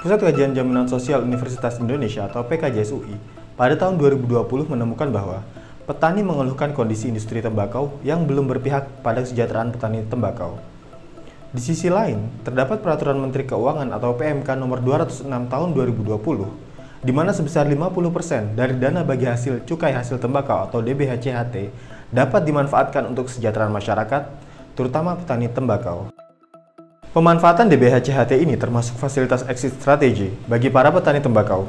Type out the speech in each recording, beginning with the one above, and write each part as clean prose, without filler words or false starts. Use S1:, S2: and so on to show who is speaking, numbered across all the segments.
S1: Pusat Kajian Jaminan Sosial Universitas Indonesia atau PKJS UI pada tahun 2020 menemukan bahwa petani mengeluhkan kondisi industri tembakau yang belum berpihak pada kesejahteraan petani tembakau. Di sisi lain, terdapat Peraturan Menteri Keuangan atau PMK nomor 206 tahun 2020, di mana sebesar 50% dari dana bagi hasil cukai hasil tembakau atau DBHCHT dapat dimanfaatkan untuk kesejahteraan masyarakat, terutama petani tembakau. Pemanfaatan DBHCHT ini termasuk fasilitas exit strategi bagi para petani tembakau.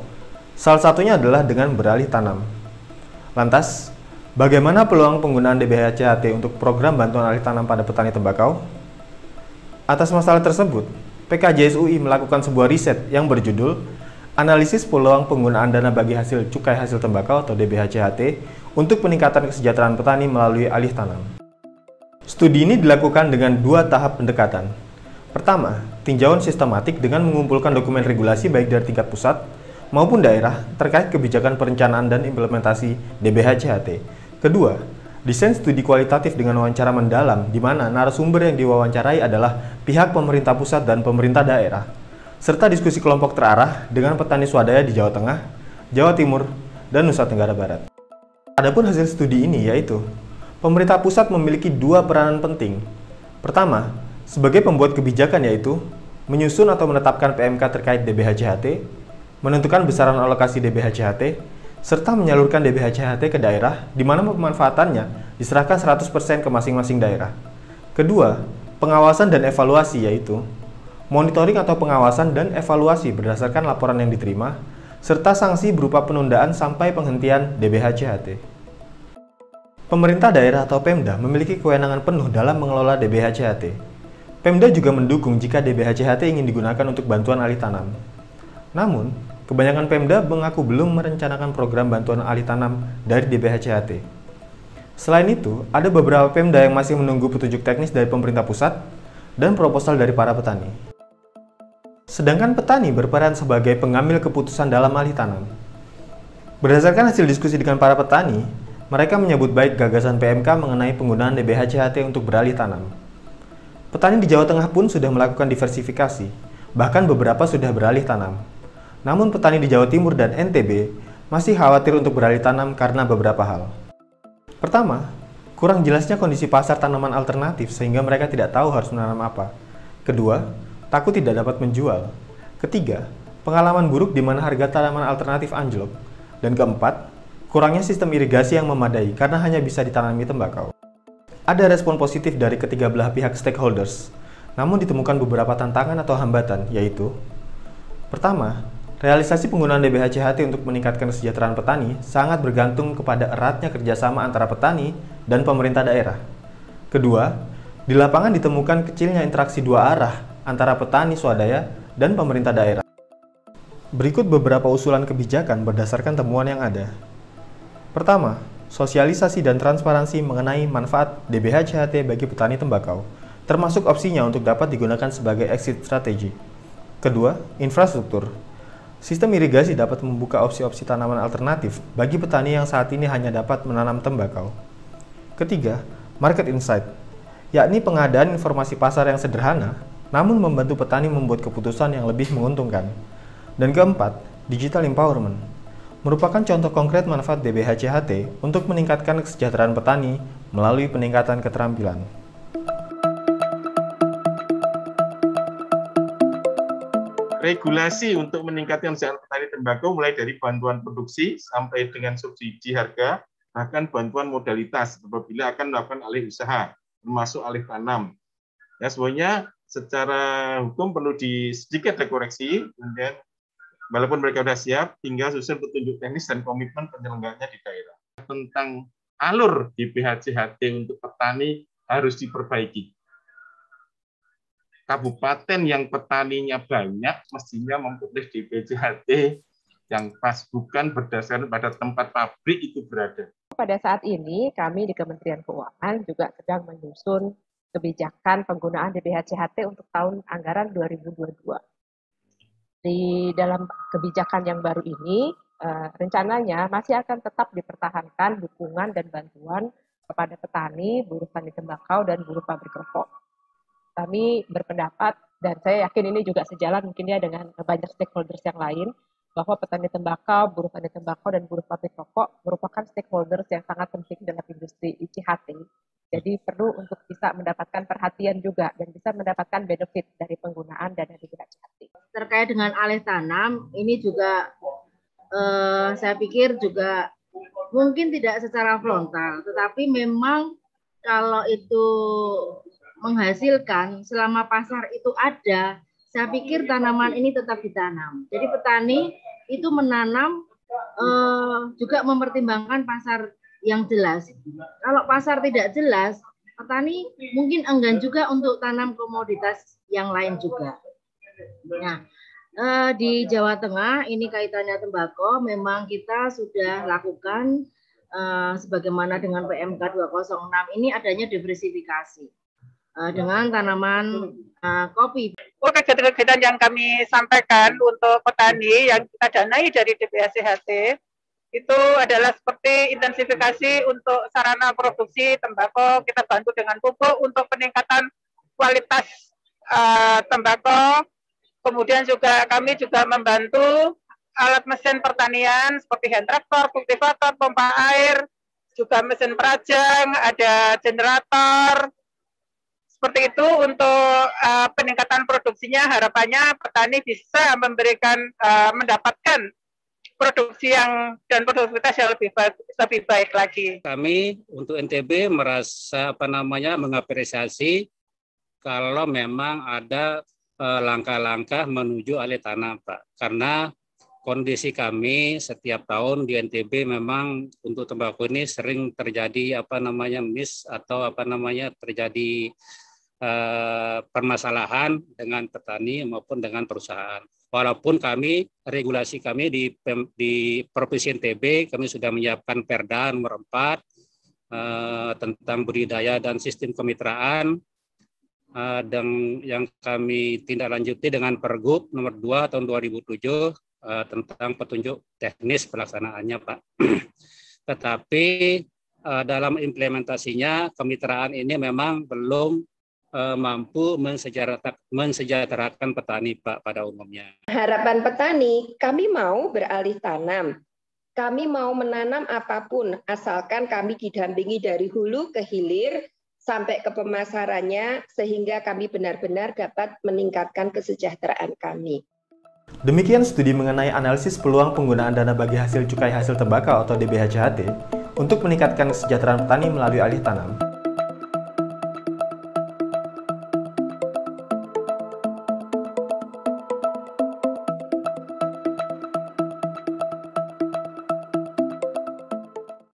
S1: Salah satunya adalah dengan beralih tanam. Lantas, bagaimana peluang penggunaan DBHCHT untuk program bantuan alih tanam pada petani tembakau? Atas masalah tersebut, PKJS UI melakukan sebuah riset yang berjudul Analisis Peluang Penggunaan Dana Bagi Hasil Cukai Hasil Tembakau atau DBHCHT untuk Peningkatan Kesejahteraan Petani melalui Alih Tanam. Studi ini dilakukan dengan dua tahap pendekatan. Pertama, tinjauan sistematik dengan mengumpulkan dokumen regulasi baik dari tingkat pusat maupun daerah terkait kebijakan perencanaan dan implementasi DBHCHT. Kedua, desain studi kualitatif dengan wawancara mendalam di mana narasumber yang diwawancarai adalah pihak pemerintah pusat dan pemerintah daerah, serta diskusi kelompok terarah dengan petani swadaya di Jawa Tengah, Jawa Timur, dan Nusa Tenggara Barat. Adapun hasil studi ini yaitu, pemerintah pusat memiliki dua peranan penting. Pertama, sebagai pembuat kebijakan yaitu menyusun atau menetapkan PMK terkait DBHCHT, menentukan besaran alokasi DBHCHT, serta menyalurkan DBHCHT ke daerah di mana pemanfaatannya diserahkan 100% ke masing-masing daerah. Kedua, pengawasan dan evaluasi yaitu monitoring atau pengawasan dan evaluasi berdasarkan laporan yang diterima, serta sanksi berupa penundaan sampai penghentian DBHCHT. Pemerintah daerah atau Pemda memiliki kewenangan penuh dalam mengelola DBHCHT. Pemda juga mendukung jika DBHCHT ingin digunakan untuk bantuan alih tanam. Namun, kebanyakan Pemda mengaku belum merencanakan program bantuan alih tanam dari DBHCHT. Selain itu, ada beberapa Pemda yang masih menunggu petunjuk teknis dari pemerintah pusat dan proposal dari para petani. Sedangkan petani berperan sebagai pengambil keputusan dalam alih tanam. Berdasarkan hasil diskusi dengan para petani, mereka menyambut baik gagasan PMK mengenai penggunaan DBHCHT untuk beralih tanam. Petani di Jawa Tengah pun sudah melakukan diversifikasi, bahkan beberapa sudah beralih tanam. Namun petani di Jawa Timur dan NTB masih khawatir untuk beralih tanam karena beberapa hal. Pertama, kurang jelasnya kondisi pasar tanaman alternatif sehingga mereka tidak tahu harus menanam apa. Kedua, takut tidak dapat menjual. Ketiga, pengalaman buruk di mana harga tanaman alternatif anjlok. Dan keempat, kurangnya sistem irigasi yang memadai karena hanya bisa ditanami tembakau. Ada respon positif dari ketiga belah pihak stakeholders, namun ditemukan beberapa tantangan atau hambatan, yaitu pertama, realisasi penggunaan DBHCHT untuk meningkatkan kesejahteraan petani sangat bergantung kepada eratnya kerjasama antara petani dan pemerintah daerah. Kedua, di lapangan ditemukan kecilnya interaksi dua arah antara petani swadaya dan pemerintah daerah. Berikut beberapa usulan kebijakan berdasarkan temuan yang ada. Pertama, sosialisasi dan transparansi mengenai manfaat DBHCHT bagi petani tembakau, termasuk opsinya untuk dapat digunakan sebagai exit strategi. Kedua, infrastruktur. Sistem irigasi dapat membuka opsi-opsi tanaman alternatif bagi petani yang saat ini hanya dapat menanam tembakau. Ketiga, market insight, yakni pengadaan informasi pasar yang sederhana, namun membantu petani membuat keputusan yang lebih menguntungkan. Dan keempat, digital empowerment, merupakan contoh konkret manfaat DBHCHT untuk meningkatkan kesejahteraan petani melalui peningkatan keterampilan.
S2: Regulasi untuk meningkatkan kesejahteraan petani tembakau mulai dari bantuan produksi sampai dengan subsidi harga, bahkan bantuan modalitas apabila akan melakukan alih usaha, termasuk alih tanam. Ya, semuanya secara hukum perlu sedikit dikoreksi, kemudian walaupun mereka sudah siap, tinggal susun petunjuk teknis dan komitmen penyelenggaranya di daerah. Tentang alur DBHCHT untuk petani harus diperbaiki. Kabupaten yang petaninya banyak mestinya memperoleh DBHCHT yang pas, bukan berdasarkan pada tempat pabrik itu berada.
S3: Pada saat ini kami di Kementerian Keuangan juga sedang menyusun kebijakan penggunaan DBHCHT untuk tahun anggaran 2022. Di dalam kebijakan yang baru ini, rencananya masih akan tetap dipertahankan dukungan dan bantuan kepada petani, buruh tani tembakau, dan buruh pabrik rokok. Kami berpendapat Dan saya yakin ini juga sejalan mungkin ya dengan banyak stakeholders yang lain, bahwa petani tembakau, buruh tani tembakau, dan buruh pabrik rokok merupakan stakeholders yang sangat penting dalam industri ICHT. Jadi perlu untuk bisa mendapatkan perhatian juga dan bisa mendapatkan benefit dari penggunaan dana DBHCHT.
S4: Terkait dengan alih tanam, ini juga saya pikir juga mungkin tidak secara frontal, tetapi memang kalau itu menghasilkan selama pasar itu ada, saya pikir tanaman ini tetap ditanam. Jadi petani itu menanam juga mempertimbangkan pasar yang jelas. Kalau pasar tidak jelas, petani mungkin enggan juga untuk tanam komoditas yang lain juga. Nah, di Jawa Tengah ini kaitannya tembakau, memang kita sudah lakukan sebagaimana dengan PMK 206 ini adanya diversifikasi dengan tanaman kopi.
S5: Kegiatan-kegiatan yang kami sampaikan untuk petani yang kita danai dari DBHCHT itu adalah seperti intensifikasi untuk sarana produksi tembakau, kita bantu dengan pupuk untuk peningkatan kualitas tembakau. Kemudian juga kami juga membantu alat mesin pertanian seperti hand traktor, kultivator, pompa air, juga mesin perajang, ada generator. Seperti itu untuk peningkatan produksinya, harapannya petani bisa mendapatkan produksi dan produktivitas yang lebih baik lagi.
S6: Kami untuk NTB merasa mengapresiasi kalau memang ada langkah-langkah menuju alih tanam, Pak. Karena kondisi kami setiap tahun di NTB memang untuk tembakau ini sering terjadi miss atau terjadi permasalahan dengan petani maupun dengan perusahaan. Walaupun regulasi kami di Provinsi NTB, kami sudah menyiapkan Perda nomor 4 tentang budidaya dan sistem kemitraan, dan yang kami tindak lanjuti dengan Pergub nomor 2 tahun 2007 tentang petunjuk teknis pelaksanaannya, Pak. Tetapi dalam implementasinya kemitraan ini memang belum mampu mensejahterakan petani, Pak, pada umumnya.
S7: Harapan petani, kami mau beralih tanam. Kami mau menanam apapun, asalkan kami didampingi dari hulu ke hilir sampai ke pemasarannya, sehingga kami benar-benar dapat meningkatkan kesejahteraan kami.
S1: Demikian studi mengenai analisis peluang penggunaan dana bagi hasil cukai hasil tembakau atau DBHCHT untuk meningkatkan kesejahteraan petani melalui alih tanam.